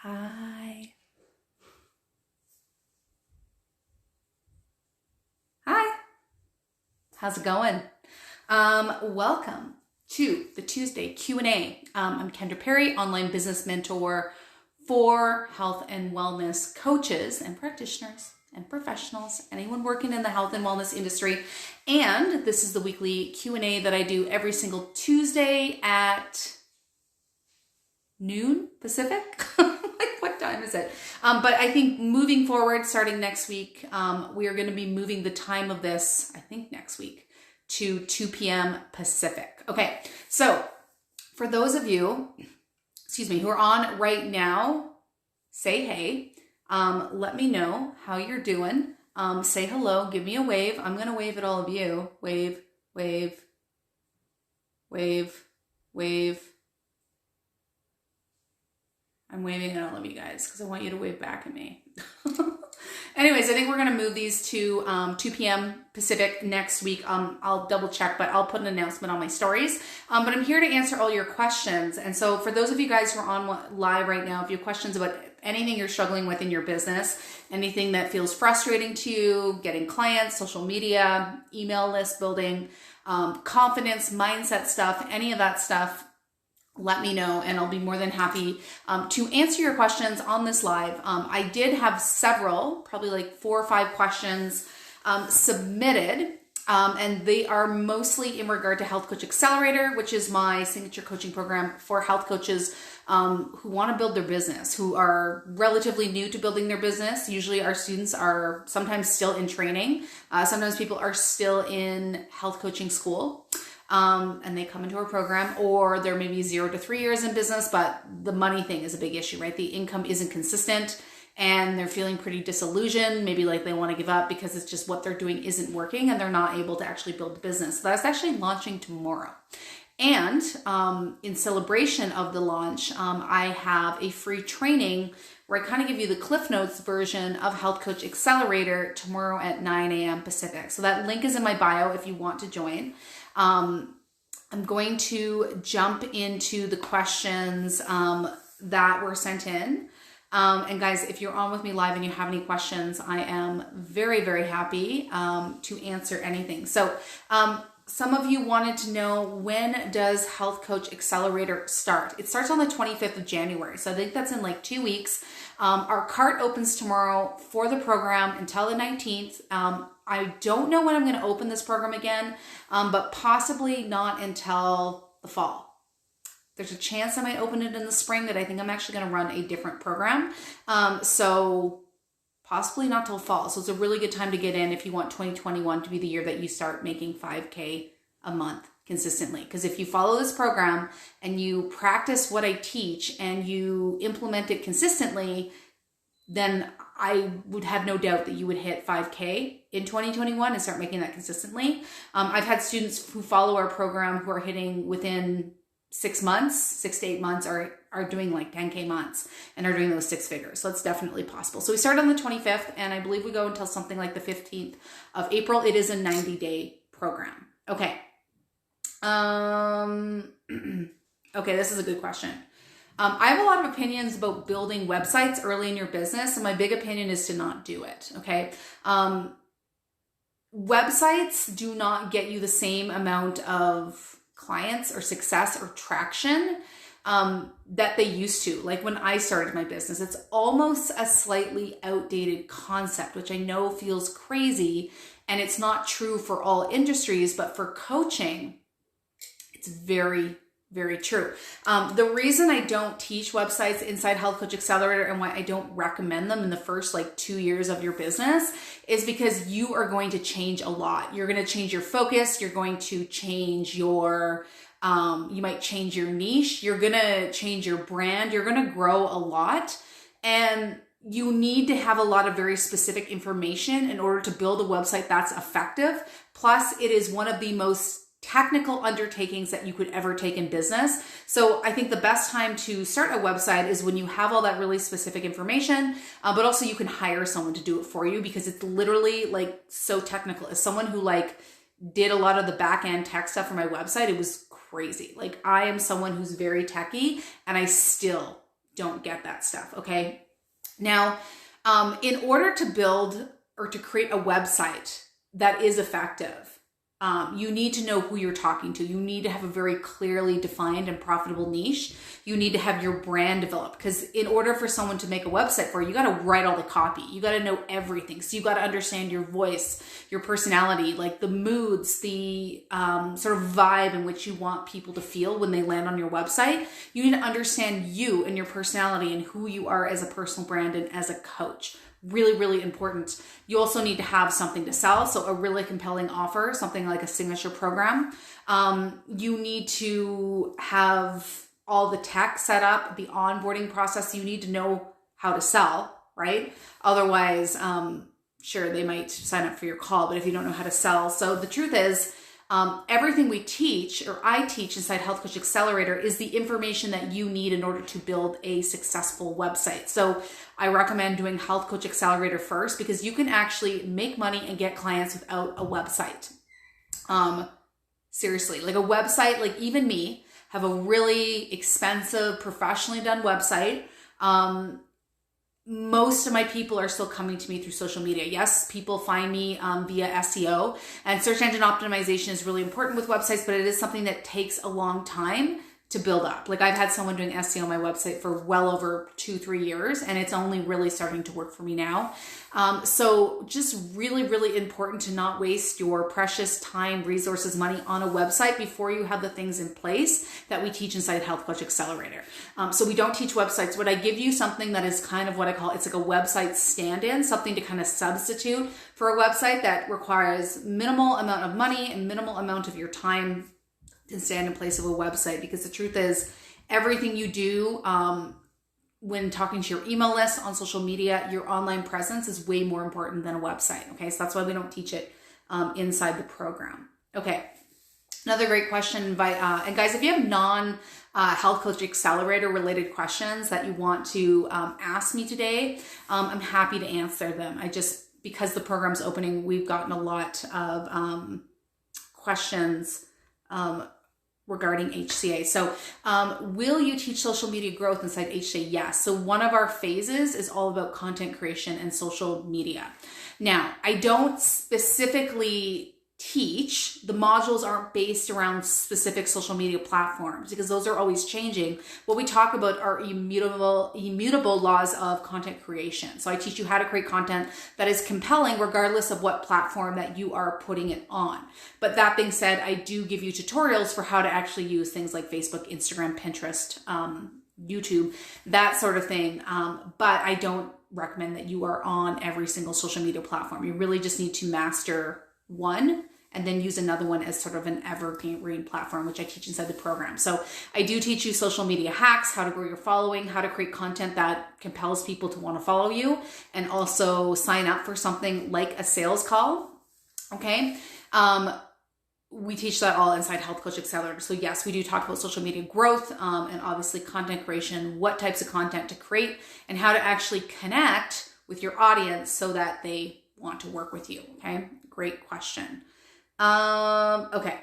Hi. Hi. How's it going? Welcome to the Tuesday Q&A. I'm Kendra Perry, online business mentor for health and wellness coaches and practitioners and professionals, anyone working in the health and wellness industry. And this is the weekly Q&A that I do every single Tuesday at noon Pacific. Like, what time is it? But I think moving forward, starting next week, we are going to be moving the time of this, I think next week, to 2 p.m. Pacific. Okay, so for those of you, who are on right now, say hey. Let me know how you're doing. Say hello, give me a wave. I'm going to wave at all of you. Wave, wave, wave, wave. I'm waving at all of you guys because I want you to wave back at me. Anyways, I think we're going to move these to 2 p.m. Pacific next week. I'll double check, but I'll put an announcement on my stories. But I'm here to answer all your questions. And so for those of you guys who are on live right now, if you have questions about anything you're struggling with in your business, anything that feels frustrating to you, getting clients, social media, email list building, confidence, mindset stuff, any of that stuff, let me know and I'll be more than happy to answer your questions on this live. I did have several, probably like 4 or 5 questions submitted, and they are mostly in regard to Health Coach Accelerator, which is my signature coaching program for health coaches who want to build their business, who are relatively new to building their business. Usually our students are sometimes still in training. Sometimes people are still in health coaching school. And they come into our program, or they're maybe 0 to 3 years in business, but the money thing is a big issue, right? The income isn't consistent and they're feeling pretty disillusioned. Maybe like they want to give up because it's just what they're doing isn't working and they're not able to actually build a business. So that's actually launching tomorrow. And in celebration of the launch, I have a free training where I kind of give you the Cliff Notes version of Health Coach Accelerator tomorrow at 9 a.m. Pacific. So that link is in my bio if you want to join. I'm going to jump into the questions that were sent in. And guys, if you're on with me live and you have any questions, I am very, very happy to answer anything. So some of you wanted to know, when does Health Coach Accelerator start? It starts on the 25th of January. So I think that's in like 2 weeks. Our cart opens tomorrow for the program until the 19th. I don't know when I'm going to open this program again, but possibly not until the fall. There's a chance I might open it in the spring, but I think I'm actually going to run a different program. So possibly not till fall. So it's a really good time to get in if you want 2021 to be the year that you start making $5K a month consistently. Because if you follow this program and you practice what I teach and you implement it consistently, then I would have no doubt that you would hit 5K in 2021 and start making that consistently. I've had students who follow our program who are hitting within 6 months, 6 to 8 months, are doing like 10K months and are doing those 6 figures. So it's definitely possible. So we start on the 25th and I believe we go until something like the 15th of April. It is a 90-day program. Okay. Okay, this is a good question. I have a lot of opinions about building websites early in your business, and my big opinion is to not do it, okay? Websites do not get you the same amount of clients or success or traction that they used to. Like when I started my business, it's almost a slightly outdated concept, which I know feels crazy, and it's not true for all industries, but for coaching, it's very, very true. The reason I don't teach websites inside Health Coach Accelerator and why I don't recommend them in the first like 2 years of your business is because you are going to change a lot. You're going to change your focus. You're going to change your, you might change your niche. You're going to change your brand. You're going to grow a lot. And you need to have a lot of very specific information in order to build a website that's effective. Plus, it is one of the most technical undertakings that you could ever take in business. So I think the best time to start a website is when you have all that really specific information, but also you can hire someone to do it for you because it's literally like so technical. As someone who like did a lot of the back end tech stuff for my website, it was crazy. Like I am someone who's very techie and I still don't get that stuff. Okay. Now, in order to build or to create a website that is effective, you need to know who you're talking to. You need to have a very clearly defined and profitable niche. You need to have your brand developed, because in order for someone to make a website for you, you got to write all the copy. You got to know everything. So you got to understand your voice, your personality, like the moods, the sort of vibe in which you want people to feel when they land on your website. You need to understand you and your personality and who you are as a personal brand and as a coach. Really, really important. You also need to have something to sell. So a really compelling offer, something like a signature program. You need to have all the tech set up, the onboarding process. You need to know how to sell, right? Otherwise, sure, they might sign up for your call, but if you don't know how to sell. So the truth is, everything we teach, or I teach inside Health Coach Accelerator, is the information that you need in order to build a successful website. So I recommend doing Health Coach Accelerator first, because you can actually make money and get clients without a website. Seriously, like a website, like even me, have a really expensive, professionally done website. Most of my people are still coming to me through social media. Yes, people find me via SEO, and search engine optimization is really important with websites, but it is something that takes a long time to build up. Like I've had someone doing SEO on my website for well over 2-3 years, and it's only really starting to work for me now. So just really, really important to not waste your precious time, resources, money on a website before you have the things in place that we teach inside Health Coach Accelerator. So we don't teach websites. What I give you something that is kind of what I call, it's like a website stand-in, something to kind of substitute for a website that requires minimal amount of money and minimal amount of your time to stand in place of a website. Because the truth is, everything you do when talking to your email list, on social media, your online presence is way more important than a website. Okay, so that's why we don't teach it inside the program. Okay, another great question by and guys, if you have Health Coach Accelerator related questions that you want to ask me today, I'm happy to answer them. Because the program's opening, we've gotten a lot of questions regarding HCA. So will you teach social media growth inside HCA? Yes. So one of our phases is all about content creation and social media. Now, I don't specifically teach, the modules aren't based around specific social media platforms, because those are always changing. What we talk about are immutable laws of content creation. So I teach you how to create content that is compelling regardless of what platform that you are putting it on. But that being said, I do give you tutorials for how to actually use things like Facebook, Instagram, Pinterest, YouTube, that sort of thing. But I don't recommend that you are on every single social media platform. You really just need to master one and then use another one as sort of an evergreen platform, which I teach inside the program. So I do teach you social media hacks, how to grow your following, how to create content that compels people to want to follow you, and also sign up for something like a sales call. Okay. We teach that all inside Health Coach Accelerator. So yes, we do talk about social media growth and obviously content creation, what types of content to create, and how to actually connect with your audience so that they want to work with you. Okay. Great question. Okay.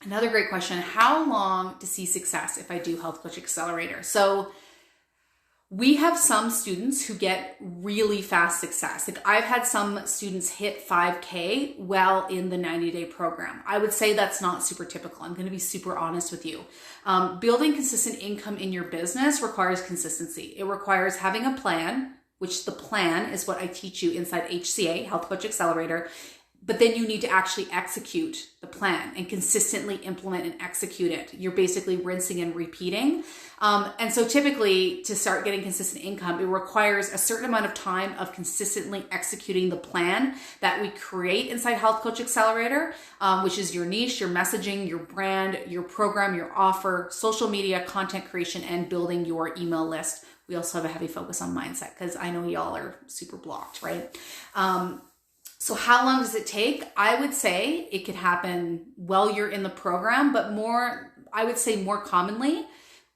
Another great question. How long to see success if I do Health Coach Accelerator? So we have some students who get really fast success. Like I've had some students hit 5K well in the 90-day program. I would say that's not super typical. I'm going to be super honest with you. Building consistent income in your business requires consistency. It requires having a plan, which the plan is what I teach you inside HCA, Health Coach Accelerator. But then you need to actually execute the plan and consistently implement and execute it. You're basically rinsing and repeating. And so typically to start getting consistent income, it requires a certain amount of time of consistently executing the plan that we create inside Health Coach Accelerator, which is your niche, your messaging, your brand, your program, your offer, social media, content creation, and building your email list. We also have a heavy focus on mindset because I know y'all are super blocked, right? So how long does it take? I would say it could happen while you're in the program, but I would say more commonly,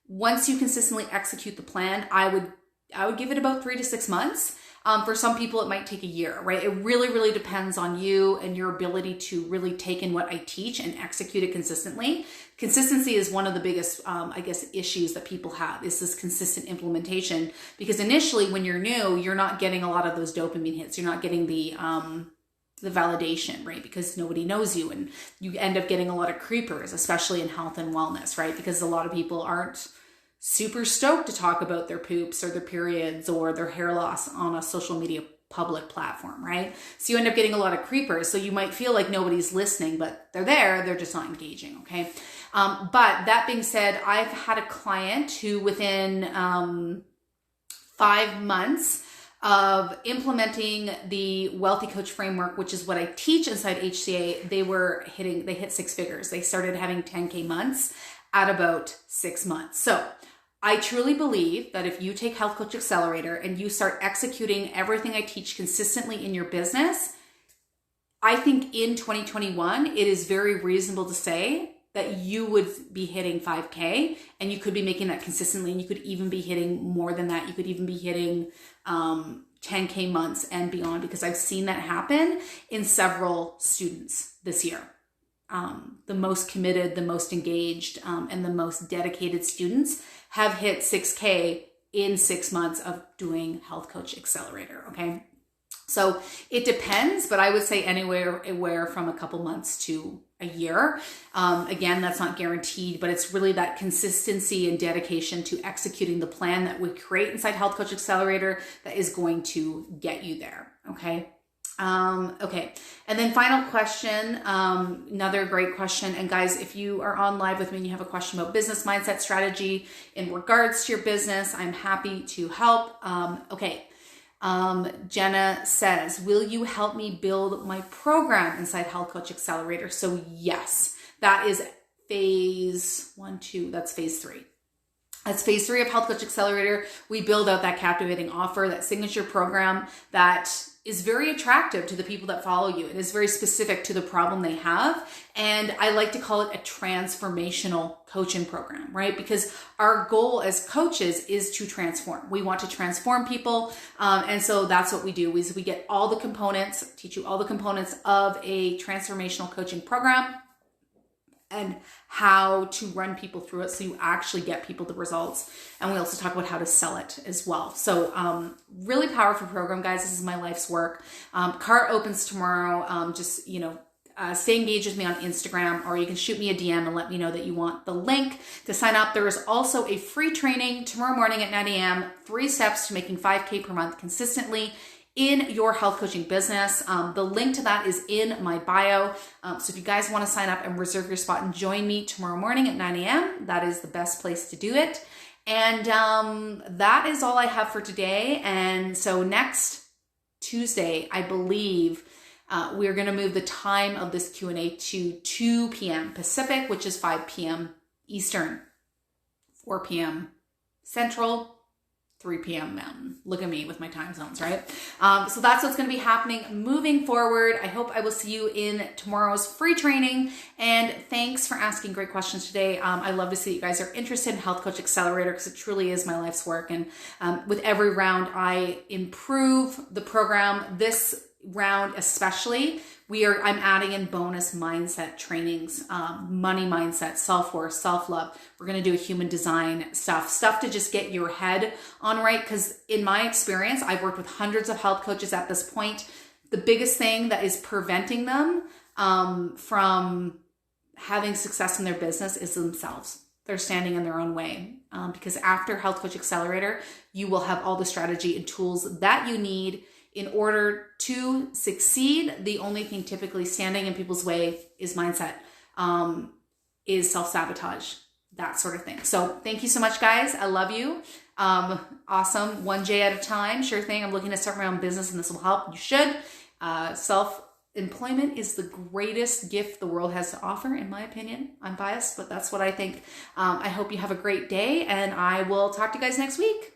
once you consistently execute the plan, I would give it about 3 to 6 months. For some people, it might take a year, right? It really, really depends on you and your ability to really take in what I teach and execute it consistently. Consistency is one of the biggest, I guess, issues that people have, is this consistent implementation. Because initially, when you're new, you're not getting a lot of those dopamine hits. You're not getting the validation, right? Because nobody knows you, and you end up getting a lot of creepers, especially in health and wellness, right? Because a lot of people aren't super stoked to talk about their poops or their periods or their hair loss on a social media public platform, right? So you end up getting a lot of creepers. So you might feel like nobody's listening, but they're there, they're just not engaging, okay? But that being said, I've had a client who within 5 months of implementing the Wealthy Coach framework, which is what I teach inside HCA, they hit 6 figures. They started having 10K months at about 6 months. So I truly believe that if you take Health Coach Accelerator and you start executing everything I teach consistently in your business, I think in 2021, it is very reasonable to say that you would be hitting 5K, and you could be making that consistently, and you could even be hitting more than that. You could even be hitting 10K months and beyond, because I've seen that happen in several students this year. The most committed, the most engaged, and the most dedicated students have hit 6K in 6 months of doing Health Coach Accelerator, okay? So it depends, but I would say anywhere from a couple months to a year. Again, that's not guaranteed, but it's really that consistency and dedication to executing the plan that we create inside Health Coach Accelerator that is going to get you there, okay? Okay. And then final question, another great question. And guys, if you are on live with me and you have a question about business mindset strategy in regards to your business, I'm happy to help. Okay. Jenna says, will you help me build my program inside Health Coach Accelerator? So yes, that is phase 1, 2, that's phase 3. That's phase 3 of Health Coach Accelerator. We build out that captivating offer, that signature program that is very attractive to the people that follow you. It is very specific to the problem they have. And I like to call it a transformational coaching program, right? Because our goal as coaches is to transform. We want to transform people. And so that's what we do, is we get all the components, teach you all the components of a transformational coaching program and how to run people through it so you actually get people the results. And we also talk about how to sell it as well. So really powerful program, guys. This is my life's work. Cart opens tomorrow. Just, stay engaged with me on Instagram, or you can shoot me a DM and let me know that you want the link to sign up. There is also a free training tomorrow morning at 9 a.m., 3 steps to making 5K per month consistently in your health coaching business. The link to that is in my bio. So if you guys want to sign up and reserve your spot and join me tomorrow morning at 9 a.m., that is the best place to do it. And that is all I have for today. And so next Tuesday, I believe we're going to move the time of this Q&A to 2 p.m. Pacific, which is 5 p.m. Eastern, 4 p.m. Central, 3 p.m. Mountain. Look at me with my time zones, right? So that's what's going to be happening moving forward. I hope I will see you in tomorrow's free training. And thanks for asking great questions today. I love to see that you guys are interested in Health Coach Accelerator, because it truly is my life's work. And with every round, I improve the program. This round especially, I'm adding in bonus mindset trainings, money mindset, self-worth, self-love. We're going to do a human design stuff to just get your head on right. Because in my experience, I've worked with hundreds of health coaches at this point. The biggest thing that is preventing them from having success in their business is themselves. They're standing in their own way. Because after Health Coach Accelerator, you will have all the strategy and tools that you need in order to succeed. The only thing typically standing in people's way is mindset, is self-sabotage, that sort of thing. So thank you so much, guys. I love you. Awesome. 1J at a time. Sure thing. I'm looking to start my own business, and this will help. You should. Self-employment is the greatest gift the world has to offer, in my opinion. I'm biased, but that's what I think. I hope you have a great day, and I will talk to you guys next week.